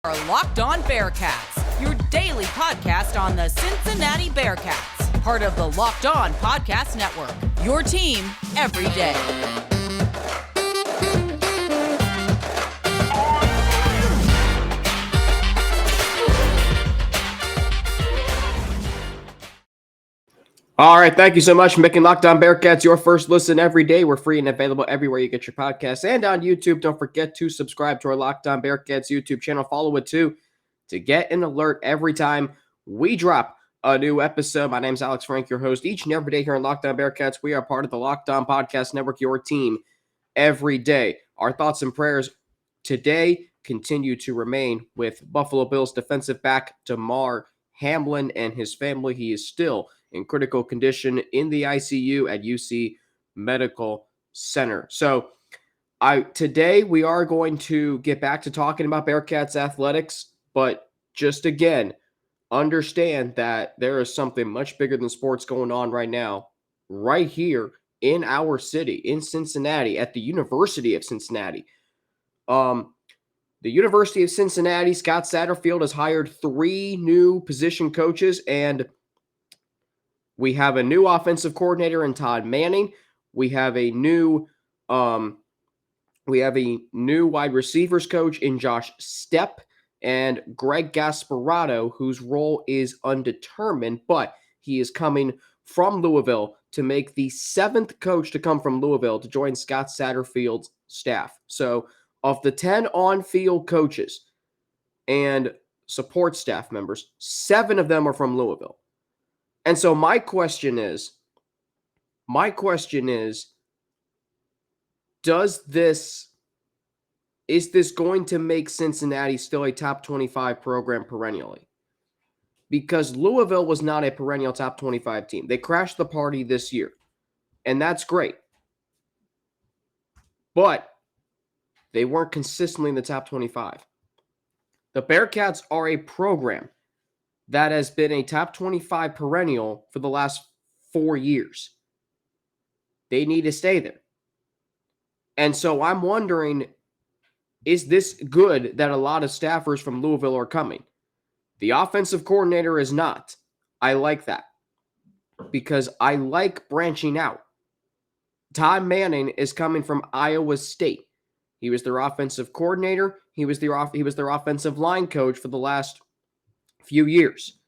Are Locked On Bearcats, your daily podcast on the Cincinnati Bearcats, part of the Locked On Podcast Network, your team every day. All right, thank you so much for making Locked On Bearcats your first listen every day. We're free and available everywhere you get your podcasts and on YouTube. Don't forget to subscribe to our Locked On Bearcats YouTube channel. Follow it too to get an alert every time we drop a new episode. My name is Alex Frank, your host each and every day here on Locked On Bearcats. We are part of the Locked On Podcast Network, your team every day. Our thoughts and prayers today continue to remain with Buffalo Bills defensive back Damar Hamlin and his family. He is still in critical condition in the ICU at UC Medical Center. So today we are going to get back to talking about Bearcats athletics, but just again, understand that there is something much bigger than sports going on right now, right here in our city, in Cincinnati, at the University of Cincinnati. The University of Cincinnati, Scott Satterfield has hired 3 new position coaches, and we have a new offensive coordinator in Todd Manning. We have a new wide receivers coach in Josh Stepp, and Greg Gasparotto, whose role is undetermined, but he is coming from Louisville to make the 7th coach to come from Louisville to join Scott Satterfield's staff. So of the 10 on-field coaches and support staff members, 7 of them are from Louisville. And so my question is, is this going to make Cincinnati still a top 25 program perennially? Because Louisville was not a perennial top 25 team. They crashed the party this year, and that's great. But they weren't consistently in the top 25. The Bearcats are a program that has been a top 25 perennial for the last 4 years. They need to stay there. And so I'm wondering, is this good that a lot of staffers from Louisville are coming? The offensive coordinator is not. I like that because I like branching out. Todd Manning is coming from Iowa State. He was their offensive coordinator. He was their offensive line coach for the last few years.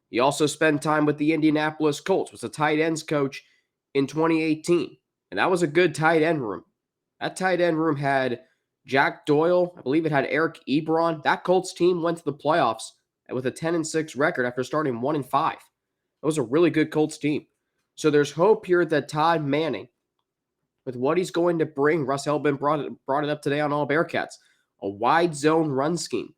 He also spent time with the Indianapolis Colts, was a tight ends coach in 2018. And that was a good tight end room. That tight end room had Jack Doyle. I believe it had Eric Ebron. That Colts team went to the playoffs with a 10-6 record after starting 1-5. That was a really good Colts team. So there's hope here that Todd Manning, with what he's going to bring, Russ Helbin brought it up today on All Bearcats, a wide zone run scheme.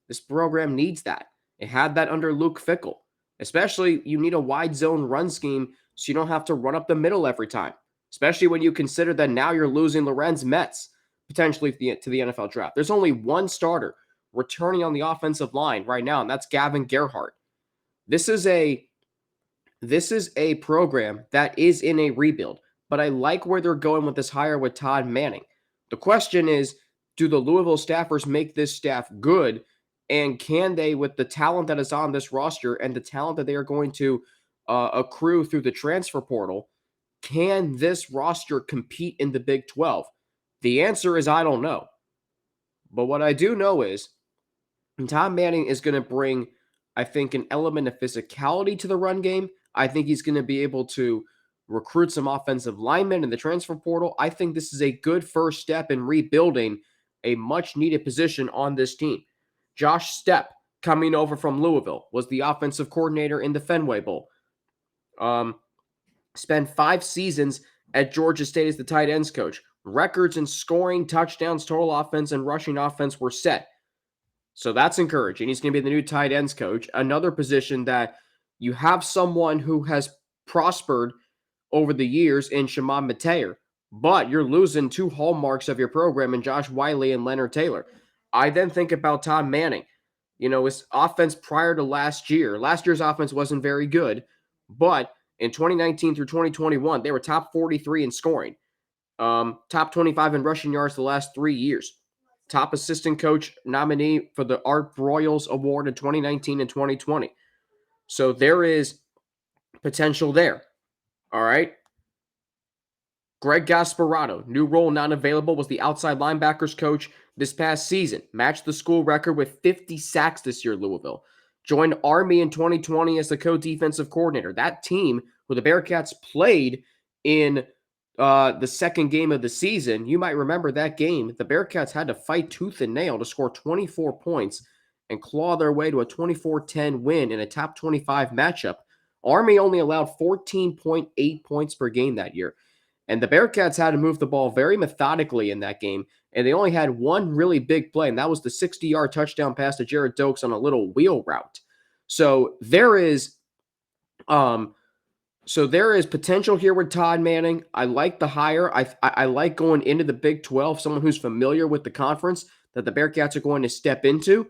This program needs that. It had that under Luke Fickell. Especially, you need a wide zone run scheme so you don't have to run up the middle every time. Especially when you consider that now you're losing Lorenz Metz potentially to the NFL draft. There's only one starter returning on the offensive line right now, and that's Gavin Gerhardt. This is a program that is in a rebuild, but I like where they're going with this hire with Todd Manning. The question is, do the Louisville staffers make this staff good? And can they, with the talent that is on this roster and the talent that they are going to accrue through the transfer portal, can this roster compete in the Big 12? The answer is I don't know. But what I do know is Tom Manning is going to bring, I think, an element of physicality to the run game. I think he's going to be able to recruit some offensive linemen in the transfer portal. I think this is a good first step in rebuilding a much-needed position on this team. Josh Stepp, coming over from Louisville, was the offensive coordinator in the Fenway Bowl. Spent 5 seasons at Georgia State as the tight ends coach. Records in scoring, touchdowns, total offense, and rushing offense were set. So that's encouraging. He's going to be the new tight ends coach. Another position that you have someone who has prospered over the years in Shimon Mateer, but you're losing 2 hallmarks of your program in Josh Wiley and Leonard Taylor. I then think about Todd Manning. You know, his offense prior to last year's offense wasn't very good, but in 2019 through 2021, they were top 43 in scoring, top 25 in rushing yards the last 3 years. top assistant coach nominee for the Art Broyles Award in 2019 and 2020. So there is potential there. All right. Greg Gasparotto, new role not available, was the outside linebackers coach this past season. Matched the school record with 50 sacks this year, Louisville. Joined Army in 2020 as the co-defensive coordinator. That team, who the Bearcats played in the second game of the season, you might remember that game. The Bearcats had to fight tooth and nail to score 24 points and claw their way to a 24-10 win in a top 25 matchup. Army only allowed 14.8 points per game that year. And the Bearcats had to move the ball very methodically in that game, and they only had one really big play, and that was the 60-yard touchdown pass to Jared Dokes on a little wheel route. So there is potential here with Todd Manning. I like the hire. I like going into the Big 12, someone who's familiar with the conference that the Bearcats are going to step into.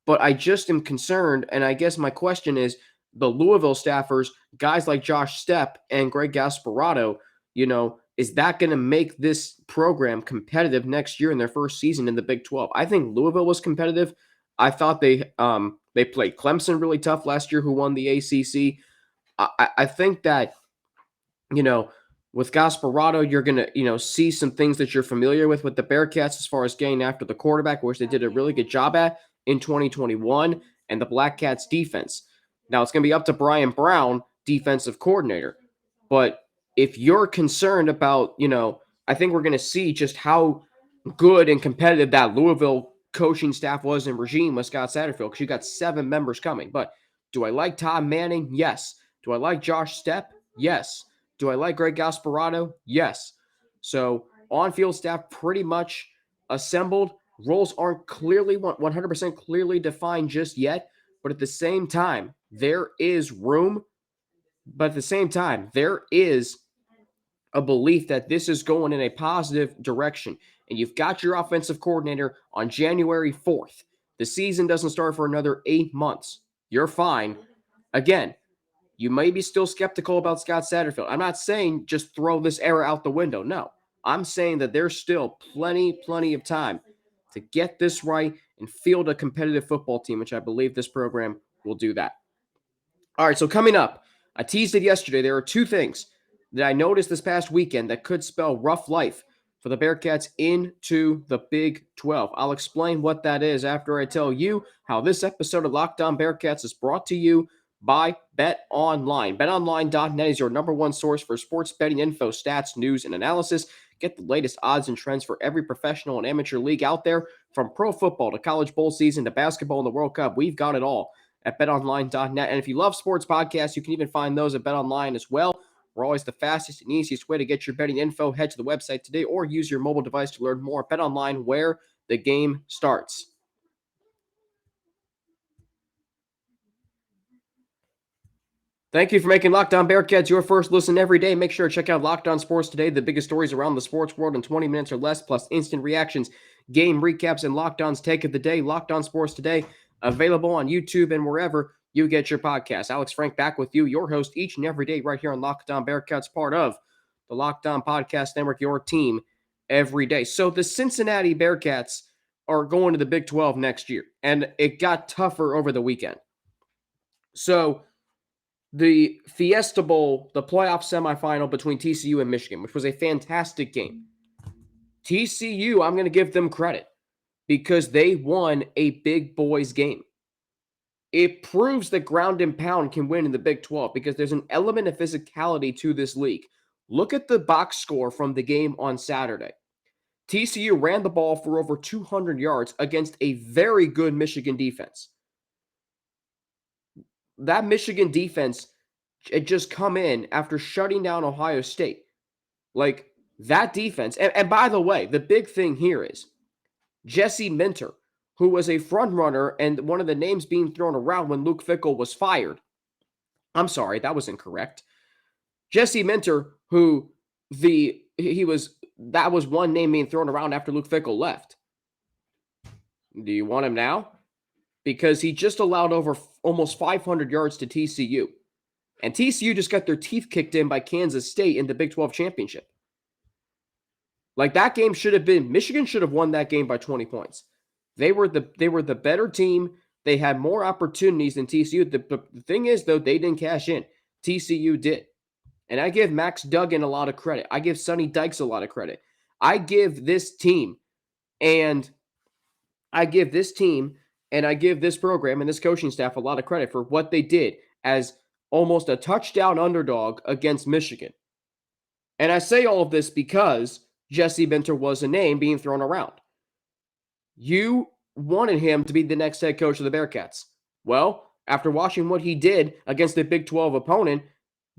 But I just am concerned, and I guess my question is, the Louisville staffers, guys like Josh Stepp and Greg Gasparotto, is that going to make this program competitive next year in their first season in the Big 12? I think Louisville was competitive. I thought they played Clemson really tough last year, who won the ACC. I think that, with Gasparotto, you're going to, see some things that you're familiar with the Bearcats as far as getting after the quarterback, which they did a really good job at in 2021, and the Black Cats defense. Now, it's going to be up to Brian Brown, defensive coordinator. But if you're concerned about, I think we're going to see just how good and competitive that Louisville coaching staff was and regime with Scott Satterfield, because you got 7 members coming. But do I like Todd Manning? Yes. Do I like Josh Stepp? Yes. Do I like Greg Gasparotto? Yes. So on-field staff pretty much assembled. Roles aren't clearly 100% clearly defined just yet, but at the same time, there is room. But at the same time, there is a belief that this is going in a positive direction. And you've got your offensive coordinator on January 4th. The season doesn't start for another 8 months. You're fine. Again, you may be still skeptical about Scott Satterfield. I'm not saying just throw this era out the window. No, I'm saying that there's still plenty of time to get this right and field a competitive football team, which I believe this program will do that. All right, so coming up, I teased it yesterday. There are 2 things that I noticed this past weekend that could spell rough life for the Bearcats into the Big 12. I'll explain what that is after I tell you how this episode of Locked On Bearcats is brought to you by BetOnline. BetOnline.net is your number one source for sports betting info, stats, news, and analysis. Get the latest odds and trends for every professional and amateur league out there. From pro football to college bowl season to basketball and the World Cup, we've got it all at betonline.net. And if you love sports podcasts, you can even find those at BetOnline as well. We're always the fastest and easiest way to get your betting info. Head to the website today or use your mobile device to learn more. BetOnline, where the game starts. Thank you for making Locked On Bearcats your first listen every day. Make sure to check out Locked On Sports Today, the biggest stories around the sports world in 20 minutes or less, plus instant reactions, game recaps, and Locked On's take of the day. Locked On Sports Today, available on YouTube and wherever you get your podcasts. Alex Frank back with you, your host each and every day right here on Locked On Bearcats, part of the Locked On Podcast Network, your team every day. So the Cincinnati Bearcats are going to the Big 12 next year, and it got tougher over the weekend. So the Fiesta Bowl, the playoff semifinal between TCU and Michigan, which was a fantastic game. TCU, I'm going to give them credit because they won a big boys game. It proves that ground and pound can win in the Big 12 because there's an element of physicality to this league. Look at the box score from the game on Saturday. TCU ran the ball for over 200 yards against a very good Michigan defense. That Michigan defense had just come in after shutting down Ohio State. Like, that defense, and by the way, the big thing here is Jesse Minter, who was a front runner and one of the names being thrown around when Luke Fickell was fired. I'm sorry, that was incorrect. Jesse Minter, that was one name being thrown around after Luke Fickell left. Do you want him now? Because he just allowed over almost 500 yards to TCU. And TCU just got their teeth kicked in by Kansas State in the Big 12 championship. Like that game should have been, Michigan should have won that game by 20 points. They were the better team. They had more opportunities than TCU. The thing is, though, they didn't cash in. TCU did. And I give Max Duggan a lot of credit. I give Sonny Dykes a lot of credit. I give this team and I give this program and this coaching staff a lot of credit for what they did as almost a touchdown underdog against Michigan. And I say all of this because Jesse Minter was a name being thrown around. You wanted him to be the next head coach of the Bearcats. Well, after watching what he did against the Big 12 opponent,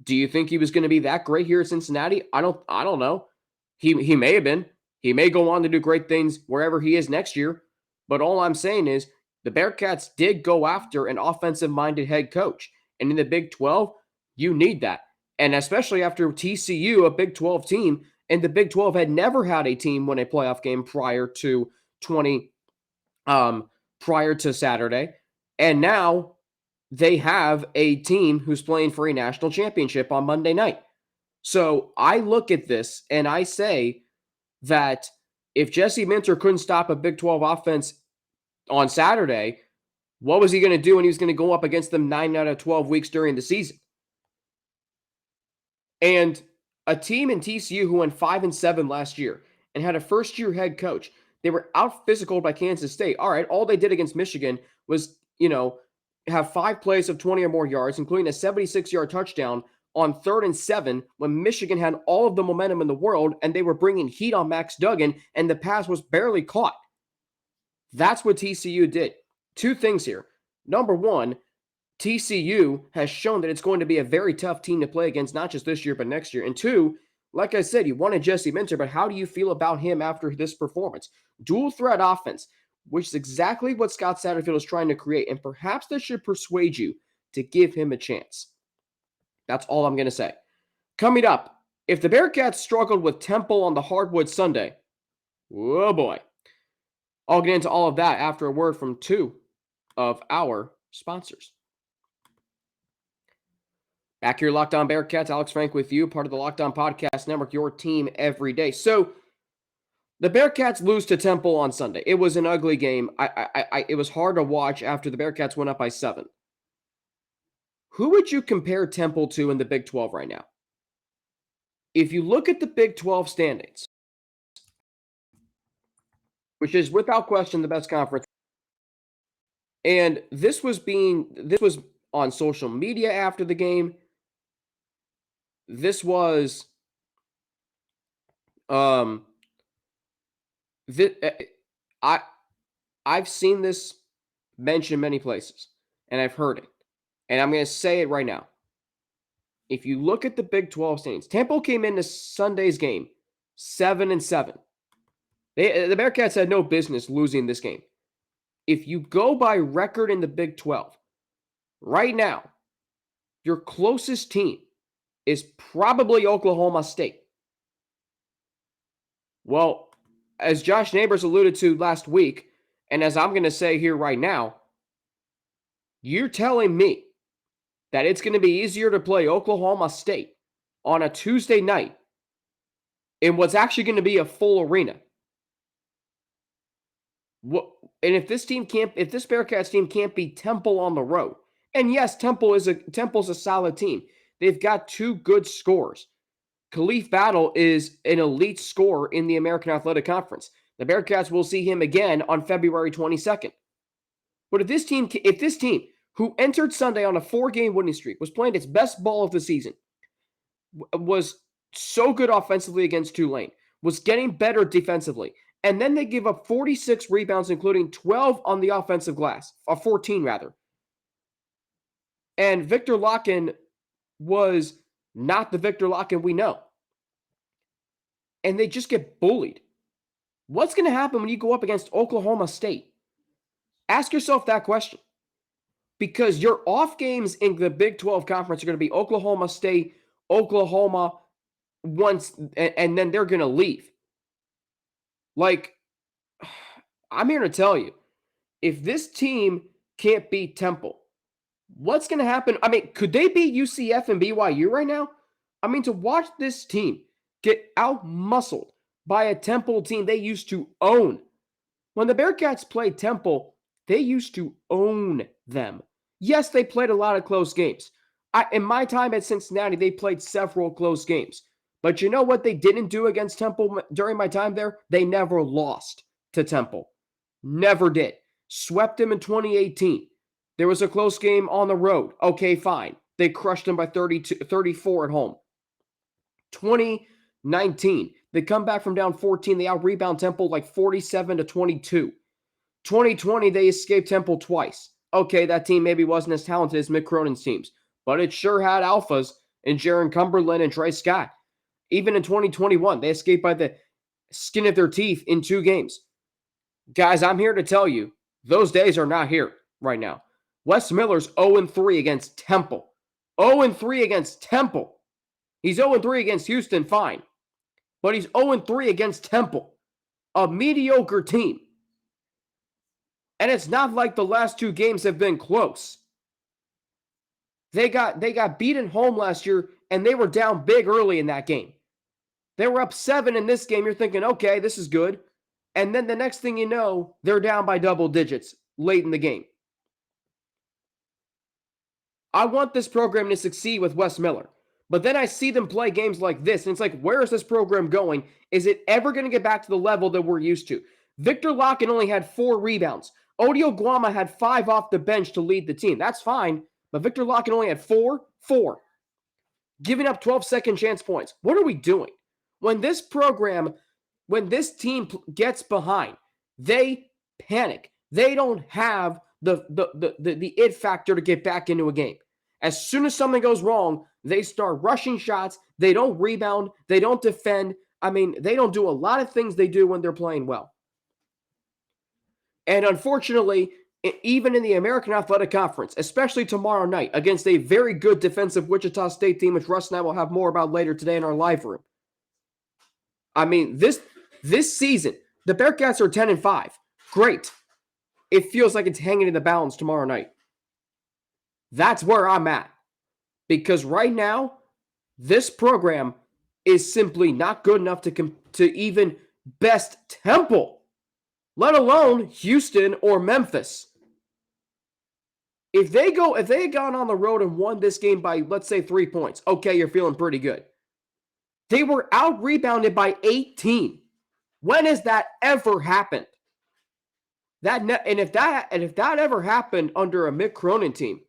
do you think he was going to be that great here at Cincinnati? I don't know. He may have been. He may go on to do great things wherever he is next year. But all I'm saying is the Bearcats did go after an offensive-minded head coach. And in the Big 12, you need that. And especially after TCU, a Big 12 team, and the Big 12 had never had a team win a playoff game prior to Saturday. And now they have a team who's playing for a national championship on Monday night. So I look at this and I say that if Jesse Minter couldn't stop a Big 12 offense on Saturday, what was he going to do when he was going to go up against them 9 out of 12 weeks during the season? And a team in TCU who went 5-7 last year and had a first-year head coach, they were out-physicaled by Kansas State. All right, all they did against Michigan was, have 5 plays of 20 or more yards, including a 76-yard touchdown on 3rd and 7 when Michigan had all of the momentum in the world and they were bringing heat on Max Duggan and the pass was barely caught. That's what TCU did. 2 things here. Number 1, TCU has shown that it's going to be a very tough team to play against, not just this year, but next year. And 2, like I said, you wanted Jesse Minter, but how do you feel about him after this performance? Dual threat offense, which is exactly what Scott Satterfield is trying to create, and perhaps this should persuade you to give him a chance. That's all I'm going to say. Coming up, if the Bearcats struggled with Temple on the hardwood Sunday, oh boy. I'll get into all of that after a word from 2 of our sponsors. Back here, Locked On Bearcats, Alex Frank with you, part of the Locked On Podcast Network, your team every day. So, the Bearcats lose to Temple on Sunday. It was an ugly game. It was hard to watch after the Bearcats went up by 7. Who would you compare Temple to in the Big 12 right now? If you look at the Big 12 standings, which is without question the best conference, and this was on social media after the game. This was I've seen this mentioned many places, and I've heard it, and I'm going to say it right now. If you look at the Big 12 standings, Temple came into Sunday's game 7-7. The Bearcats had no business losing this game. If you go by record in the Big 12, right now, your closest team is probably Oklahoma State. Well, as Josh Neighbors alluded to last week, and as I'm going to say here right now, you're telling me that it's going to be easier to play Oklahoma State on a Tuesday night in what's actually going to be a full arena. And if this Bearcats team can't beat Temple on the road, and yes, Temple's a solid team. They've got 2 good scorers. Khalif Battle is an elite scorer in the American Athletic Conference. The Bearcats will see him again on February 22nd. But if this team, who entered Sunday on a 4-game winning streak, was playing its best ball of the season, was so good offensively against Tulane, was getting better defensively, and then they give up 46 rebounds, including 12 on the offensive glass, or 14 rather. And Victor Locken was not the Victor Locken we know. And they just get bullied. What's going to happen when you go up against Oklahoma State? Ask yourself that question. Because your off games in the Big 12 Conference are going to be Oklahoma State, Oklahoma, once, and then they're going to leave. Like, I'm here to tell you, if this team can't beat Temple, what's going to happen? I mean, could they beat UCF and BYU right now? I mean, to watch this team get out-muscled by a Temple team they used to own. When the Bearcats played Temple, they used to own them. Yes, they played a lot of close games. In my time at Cincinnati, they played several close games. But you know what they didn't do against Temple during my time there? They never lost to Temple. Never did. Swept them in 2018. There was a close game on the road. Okay, fine. They crushed them by 34 at home. 2019, they come back from down 14. They out-rebound Temple like 47-22. 2020, they escaped Temple twice. Okay, that team maybe wasn't as talented as Mick Cronin's teams, but it sure had alphas in Jaron Cumberland and Trey Scott. Even in 2021, they escaped by the skin of their teeth in 2 games. Guys, I'm here to tell you, those days are not here right now. Wes Miller's 0-3 against Temple. 0-3 against Temple. He's 0-3 against Houston, fine. But he's 0-3 against Temple, a mediocre team. And it's not like the last 2 games have been close. They got beaten home last year, and they were down big early in that game. They were up 7 in this game. You're thinking, okay, this is good. And then the next thing you know, they're down by double digits late in the game. I want this program to succeed with Wes Miller. But then I see them play games like this, and it's like, where is this program going? Is it ever going to get back to the level that we're used to? Victor Lockett only had 4 rebounds. Odio Guama had 5 off the bench to lead the team. That's fine, but Victor Lockett only had 4. Giving up 12 second chance points. What are we doing? When this team gets behind, they panic. They don't have the it factor to get back into a game. As soon as something goes wrong, they start rushing shots. They don't rebound. They don't defend. I mean, they don't do a lot of things they do when they're playing well. And unfortunately, even in the American Athletic Conference, especially tomorrow night against a very good defensive Wichita State team, which Russ and I will have more about later today in our live room. I mean, this season, the Bearcats are 10-5. Great. It feels like it's hanging in the balance tomorrow night. That's where I'm at. Because right now, this program is simply not good enough to even best Temple, let alone Houston or Memphis. If they had gone on the road and won this game by, let's say, 3 points, okay, you're feeling pretty good. They were out-rebounded by 18. When has that ever happened? If that ever happened under a Mick Cronin team,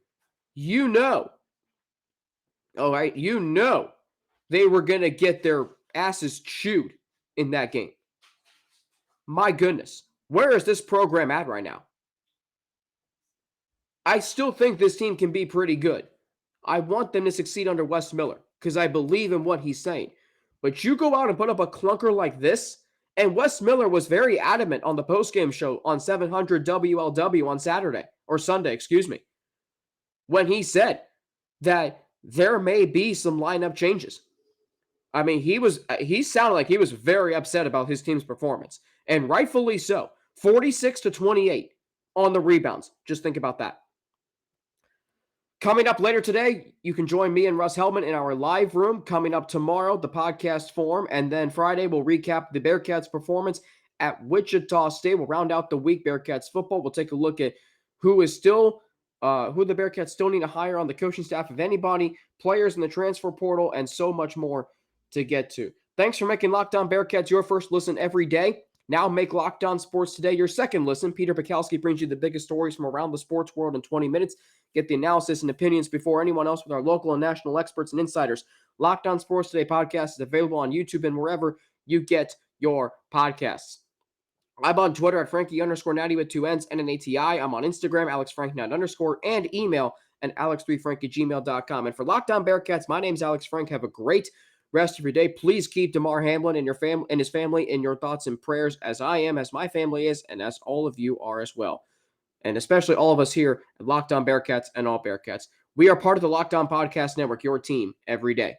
all right, they were going to get their asses chewed in that game. My goodness, where is this program at right now? I still think this team can be pretty good. I want them to succeed under Wes Miller because I believe in what he's saying. But you go out and put up a clunker like this, and Wes Miller was very adamant on the postgame show on 700 WLW on Sunday, when he said that there may be some lineup changes. I mean, he sounded like he was very upset about his team's performance, and rightfully so. 46-28 on the rebounds. Just think about that. Coming up later today, you can join me and Russ Hellman in our live room. Coming up tomorrow, the podcast form, and then Friday we'll recap the Bearcats' performance at Wichita State. We'll round out the week Bearcats football. We'll take a look at who the Bearcats still need to hire on the coaching staff, if anybody, players in the transfer portal, and so much more to get to. Thanks for making Locked On Bearcats your first listen every day. Now make Locked On Sports Today your second listen. Peter Bukowski brings you the biggest stories from around the sports world in 20 minutes. Get the analysis and opinions before anyone else with our local and national experts and insiders. Locked On Sports Today podcast is available on YouTube and wherever you get your podcasts. I'm on Twitter at Frankie_Natty with 2 N's and an ATI. I'm on Instagram, AlexFrankNat_, and email at alex3frank@gmail.com. And for Locked On Bearcats, my name's Alex Frank. Have a great rest of your day. Please keep DeMar Hamlin and his family in your thoughts and prayers, as I am, as my family is, and as all of you are as well. And especially all of us here at Locked On Bearcats and all Bearcats. We are part of the Locked On Podcast Network, your team every day.